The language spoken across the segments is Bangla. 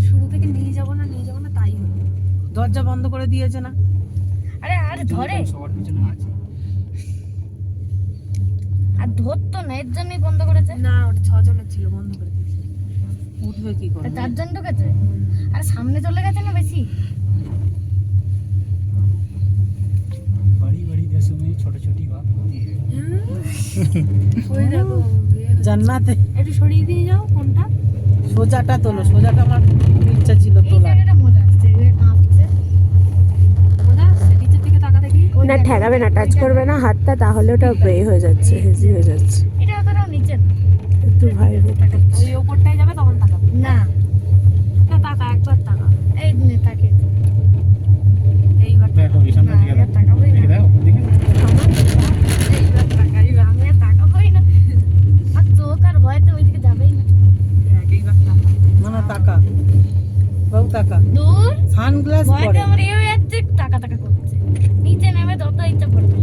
শুরু থেকে নিয়ে যাবো না তাই হলো। দরজা বন্ধ করে দিয়েছে না? আরে আর ধরে সবার পিছনে আছে। আর ধরতো না, এর জন্যই বন্ধ করেছে। না ওটা 6 জনের ছিল, বন্ধ করে দিয়েছে। উঠবে কি করে? 4 জন ঢুকেছে। আর সামনে চলে গেছে না বেশি। बड़ी बड़ी देशों में छोटी छोटी बात होती है। ওই দেখো জান্নাতে একটু সরিয়ে দিয়ে যাও ফোনটা। সোজাটা তোলো, সোজাটা আমার খুব ইচ্ছা ছিল এই তোলা। জায়গাটা মজা আসছে, এই কাঁপছে। মজা আসছে নিচের দিকে তাকা দেখি। না ঠেকাবে না, টাচ করবে না হাতটা, তাহলে ওটা বে হয়ে যাচ্ছে, হেজি হয়ে যাচ্ছে। এটা অতটাও নিচে না। একটু ভাইব্রেট করছে। ওই ওপরটায় যাবে তখন তাকাবে। না না তাকা, একবার তাকা। এই নে তাকে। এইবার देखो ये सामने दिखा এবার তাকাবোই না। देखो दिखे এইবার তাকা, এইবার আমি আর তাকাবোই না। আর চোখ আর ভয়তে ওইদিকে যাবেই না। দেখ, এইবার তাকা। না না তাকা বাবু, তাকা। দূর সানগ্লাস ভয়তে পরে আমার এই যাচ্ছে, টাকা টাকা করছে। নিচে নেমে যত ইচ্ছা পড়বে।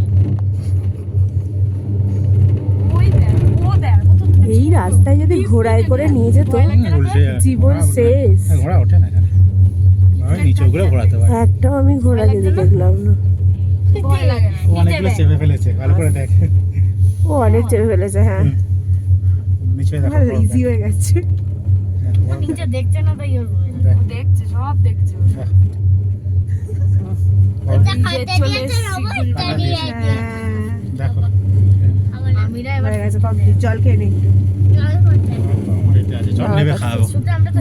ওই দেখ, ও দেখ, ও তো এই রাস্তায় যদি ঘোড়ায় করে নিয়ে যেত, उल्टे জীবন শেষ। घोड़ा उठे ना जाने और नीचे घोड़ा घोड़ाते পারে। একটাও আমি ঘোড়া যেতে দেখলাম না। ভয় লাগে না। ও অনেকগুলো চেপে ফেলেছে, ভালো করে দেখ। ও অনেক চেপে ফেলেছে, হ্যাঁ। নিচে দেখো ইজি হয়ে গেছে। ও নিচে দেখছে না তাই ওর ভয়। দেখ ও দেখছে, সব দেখছে ও। নিজে চলে এসেছি। হ্যাঁ, দেখো আমিরা এবার হয়ে গেছে কমপ্লিট। জল খেয়ে নিই। আমার এটা আছে, চল নেবে খাওয়াবো। শুধু আমরা তো